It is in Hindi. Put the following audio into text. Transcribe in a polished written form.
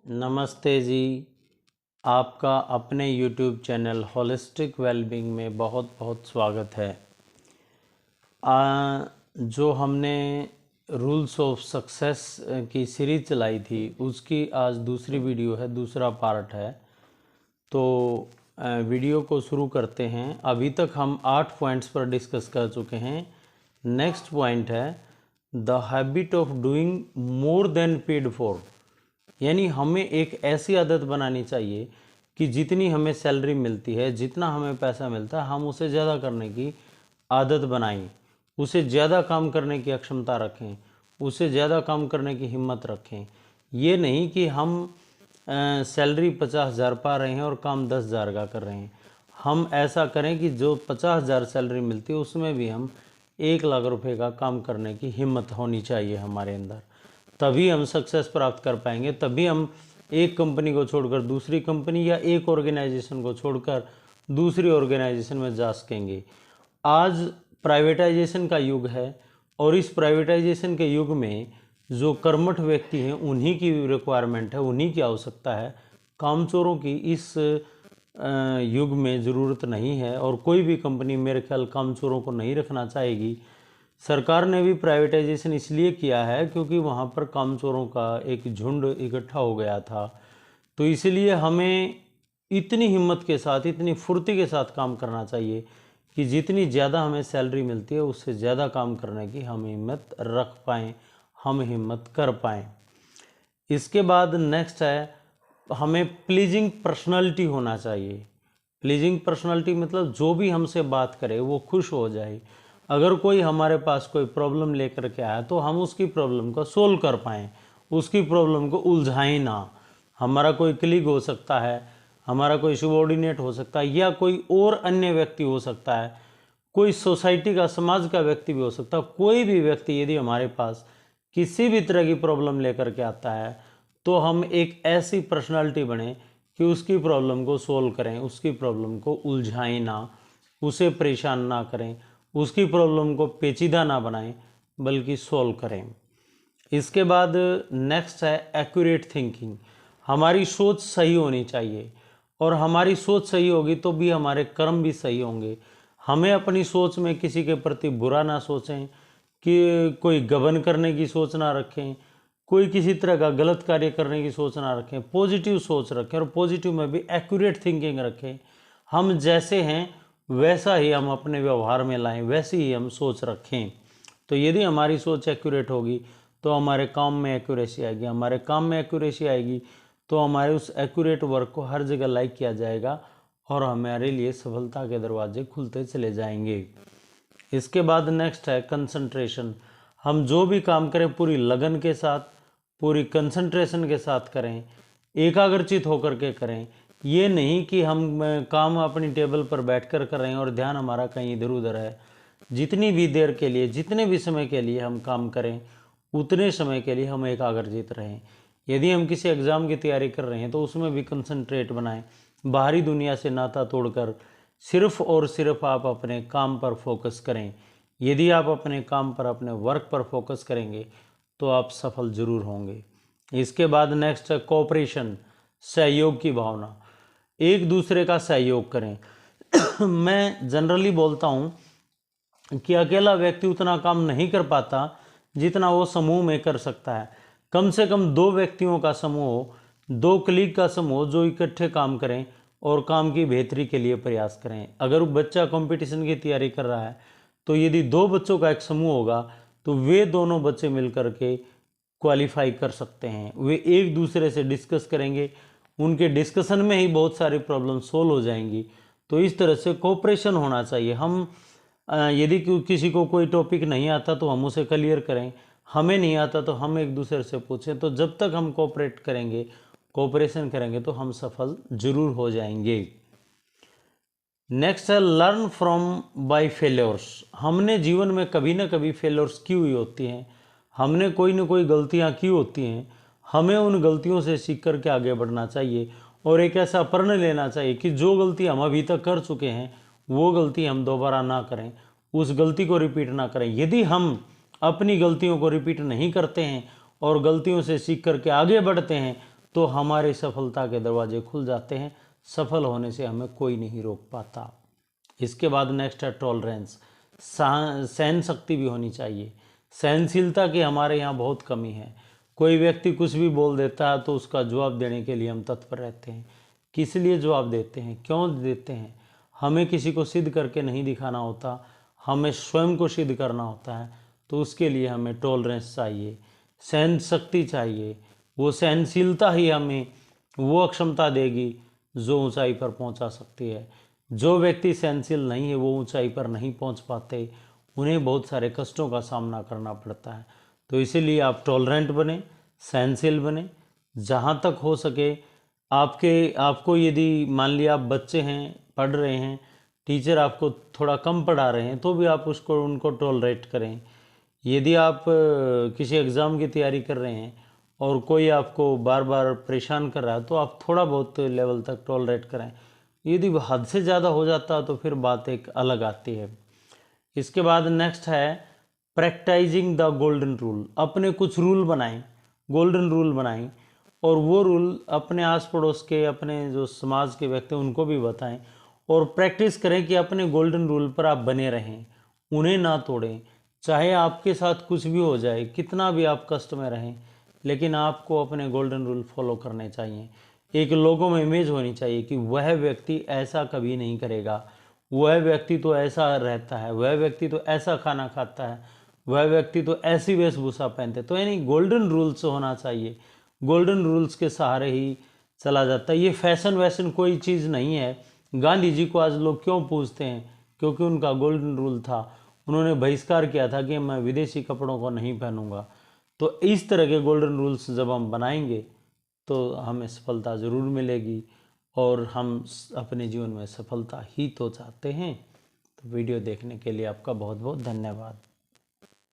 नमस्ते जी। आपका अपने YouTube चैनल होलिस्टिक वेलबींग में बहुत बहुत स्वागत है। जो हमने रूल्स ऑफ सक्सेस की सीरीज चलाई थी उसकी आज दूसरी वीडियो है, दूसरा पार्ट है। तो वीडियो को शुरू करते हैं। अभी तक हम 8 पॉइंट्स पर डिस्कस कर चुके हैं। नेक्स्ट पॉइंट है the habit of doing more than paid for, यानी हमें एक ऐसी आदत बनानी चाहिए कि जितनी हमें सैलरी मिलती है, जितना हमें पैसा मिलता है, हम उसे ज़्यादा करने की आदत बनाएं, उसे ज़्यादा काम करने की अक्षमता रखें, उसे ज़्यादा काम करने की हिम्मत रखें। ये नहीं कि हम सैलरी 50,000 पा रहे हैं और काम 10,000 का कर रहे हैं। हम ऐसा करें कि जो 50,000 सैलरी मिलती है उसमें भी हम 1,00,000 रुपये का काम करने की हिम्मत होनी चाहिए हमारे अंदर। तभी हम सक्सेस प्राप्त कर पाएंगे। तभी हम एक कंपनी को छोड़कर दूसरी कंपनी या एक ऑर्गेनाइजेशन को छोड़कर दूसरी ऑर्गेनाइजेशन में जा सकेंगे। आज प्राइवेटाइजेशन का युग है और इस प्राइवेटाइजेशन के युग में जो कर्मठ व्यक्ति हैं उन्हीं की रिक्वायरमेंट है, उन्हीं की आवश्यकता है। कामचोरों की इस युग में ज़रूरत नहीं है और कोई भी कंपनी मेरे ख्याल कामचोरों को नहीं रखना चाहेगी। सरकार ने भी प्राइवेटाइजेशन इसलिए किया है क्योंकि वहाँ पर कामचोरों का एक झुंड इकट्ठा हो गया था। तो इसलिए हमें इतनी हिम्मत के साथ, इतनी फुर्ती के साथ काम करना चाहिए कि जितनी ज़्यादा हमें सैलरी मिलती है उससे ज़्यादा काम करने की हम हिम्मत रख पाएँ, हम हिम्मत कर पाएँ। इसके बाद नेक्स्ट है हमें प्लीजिंग पर्सनालिटी होना चाहिए। प्लीजिंग पर्सनालिटी मतलब जो भी हमसे बात करे वो खुश हो जाए। अगर कोई हमारे पास कोई प्रॉब्लम लेकर के आया तो हम उसकी प्रॉब्लम को सोल्व कर पाएँ, उसकी प्रॉब्लम को उलझाएं ना। हमारा कोई कलीग हो सकता है, हमारा कोई सबॉर्डिनेट हो सकता है, या कोई और अन्य व्यक्ति हो सकता है, कोई सोसाइटी का, समाज का व्यक्ति भी हो सकता है। कोई भी व्यक्ति यदि हमारे पास किसी भी तरह की प्रॉब्लम लेकर के आता है तो हम एक ऐसी पर्सनालिटी बने कि उसकी प्रॉब्लम को सोल्व करें, उसकी प्रॉब्लम को उलझाएं ना, उसे परेशान ना करें, उसकी प्रॉब्लम को पेचीदा ना बनाएं बल्कि सोल्व करें। इसके बाद नेक्स्ट है एक्यूरेट थिंकिंग। हमारी सोच सही होनी चाहिए और हमारी सोच सही होगी तो भी हमारे कर्म भी सही होंगे। हमें अपनी सोच में किसी के प्रति बुरा ना सोचें, कि कोई गबन करने की सोच ना रखें, कोई किसी तरह का गलत कार्य करने की सोच ना रखें। पॉजिटिव सोच रखें और पॉजिटिव में भी एक्यूरेट थिंकिंग रखें। हम जैसे हैं वैसा ही हम अपने व्यवहार में लाएं, वैसी ही हम सोच रखें। तो यदि हमारी सोच एक्यूरेट होगी तो हमारे काम में एक्यूरेसी आएगी, हमारे काम में एक्यूरेसी आएगी तो हमारे उस एक्यूरेट वर्क को हर जगह लाइक किया जाएगा और हमारे लिए सफलता के दरवाजे खुलते चले जाएंगे। इसके बाद नेक्स्ट है कंसंट्रेशन। हम जो भी काम करें पूरी लगन के साथ, पूरी कंसंट्रेशन के साथ करें, एकाग्रचित होकर के करें। ये नहीं कि हम काम अपनी टेबल पर बैठकर कर रहे हैं और ध्यान हमारा कहीं इधर उधर है। जितनी भी देर के लिए, जितने भी समय के लिए हम काम करें उतने समय के लिए हम एकाग्रचित रहें। यदि हम किसी एग्ज़ाम की तैयारी कर रहे हैं तो उसमें भी कंसंट्रेट बनाएं। बाहरी दुनिया से नाता तोड़कर सिर्फ और सिर्फ आप अपने काम पर फोकस करें। यदि आप अपने काम पर, अपने वर्क पर फोकस करेंगे तो आप सफल जरूर होंगे। इसके बाद नेक्स्ट है कोऑपरेशन, सहयोग की भावना। एक दूसरे का सहयोग करें। मैं जनरली बोलता हूँ कि अकेला व्यक्ति उतना काम नहीं कर पाता जितना वो समूह में कर सकता है। कम से कम 2 व्यक्तियों का समूह हो, 2 कलीग का समूह जो इकट्ठे काम करें और काम की बेहतरी के लिए प्रयास करें। अगर बच्चा कंपटीशन की तैयारी कर रहा है तो यदि 2 बच्चों का एक समूह होगा तो वे दोनों बच्चे मिलकर के क्वालिफाई कर सकते हैं। वे एक दूसरे से डिस्कस करेंगे, उनके डिस्कशन में ही बहुत सारी प्रॉब्लम सोल्व हो जाएंगी। तो इस तरह से कोऑपरेशन होना चाहिए। हम यदि किसी को कोई टॉपिक नहीं आता तो हम उसे क्लियर करें, हमें नहीं आता तो हम एक दूसरे से पूछें। तो जब तक हम कोऑपरेट करेंगे, कोऑपरेशन करेंगे तो हम सफल जरूर हो जाएंगे। नेक्स्ट है लर्न फ्रॉम बाय फेल्योर्स। हमने जीवन में कभी ना कभी फेल्योर्स की हुई होती हैं, हमने कोई ना कोई गलतियां की होती हैं। हमें उन गलतियों से सीख कर के आगे बढ़ना चाहिए और एक ऐसा प्रण लेना चाहिए कि जो गलती हम अभी तक कर चुके हैं वो गलती हम दोबारा ना करें, उस गलती को रिपीट ना करें। यदि हम अपनी गलतियों को रिपीट नहीं करते हैं और गलतियों से सीख करके आगे बढ़ते हैं तो हमारे सफलता के दरवाजे खुल जाते हैं। सफल होने से हमें कोई नहीं रोक पाता। इसके बाद नेक्स्ट है टॉलरेंस। सहन शक्ति भी होनी चाहिए। सहनशीलता की हमारे यहाँ बहुत कमी है। कोई व्यक्ति कुछ भी बोल देता है तो उसका जवाब देने के लिए हम तत्पर रहते हैं। किस लिए जवाब देते हैं, क्यों देते हैं? हमें किसी को सिद्ध करके नहीं दिखाना होता, हमें स्वयं को सिद्ध करना होता है। तो उसके लिए हमें टॉलरेंस चाहिए, सहन शक्ति चाहिए। वो सहनशीलता ही हमें वो अक्षमता देगी जो ऊंचाई पर पहुंचा सकती है। जो व्यक्ति सहनशील नहीं है वो ऊंचाई पर नहीं पहुंच पाते, उन्हें बहुत सारे कष्टों का सामना करना पड़ता है। तो इसीलिए आप टॉलरेंट बने, सहनशील बने। जहाँ तक हो सके आपको यदि मान लिया आप बच्चे हैं, पढ़ रहे हैं, टीचर आपको थोड़ा कम पढ़ा रहे हैं, तो भी आप उनको टॉलरेट करें। यदि आप किसी एग्ज़ाम की तैयारी कर रहे हैं और कोई आपको बार बार परेशान कर रहा है, तो आप थोड़ा बहुत लेवल तक टॉलरेट करें। यदि हद से ज़्यादा हो जाता है तो फिर बात एक अलग आती है। इसके बाद नेक्स्ट है प्रैक्टिसिंग द गोल्डन रूल। अपने कुछ रूल बनाएं, गोल्डन रूल बनाएं, और वो रूल अपने आस पड़ोस के, अपने जो समाज के व्यक्ति उनको भी बताएं, और प्रैक्टिस करें कि अपने गोल्डन रूल पर आप बने रहें, उन्हें ना तोड़ें। चाहे आपके साथ कुछ भी हो जाए, कितना भी आप कष्ट में रहें, लेकिन आपको अपने गोल्डन रूल फॉलो करने चाहिए। एक लोगों में इमेज होनी चाहिए कि वह व्यक्ति ऐसा कभी नहीं करेगा, वह व्यक्ति तो ऐसा रहता है, वह व्यक्ति तो ऐसा खाना खाता है, वह व्यक्ति तो ऐसी वेशभूषा पहनते। तो यानी गोल्डन रूल्स होना चाहिए। गोल्डन रूल्स के सहारे ही चला जाता है। ये फैशन वैशन कोई चीज़ नहीं है। गांधी जी को आज लोग क्यों पूछते हैं? क्योंकि उनका गोल्डन रूल था। उन्होंने बहिष्कार किया था कि मैं विदेशी कपड़ों को नहीं पहनूंगा। तो इस तरह के गोल्डन रूल्स जब हम बनाएंगे तो हमें सफलता ज़रूर मिलेगी, और हम अपने जीवन में सफलता ही तो चाहते हैं। तो वीडियो देखने के लिए आपका बहुत बहुत धन्यवाद।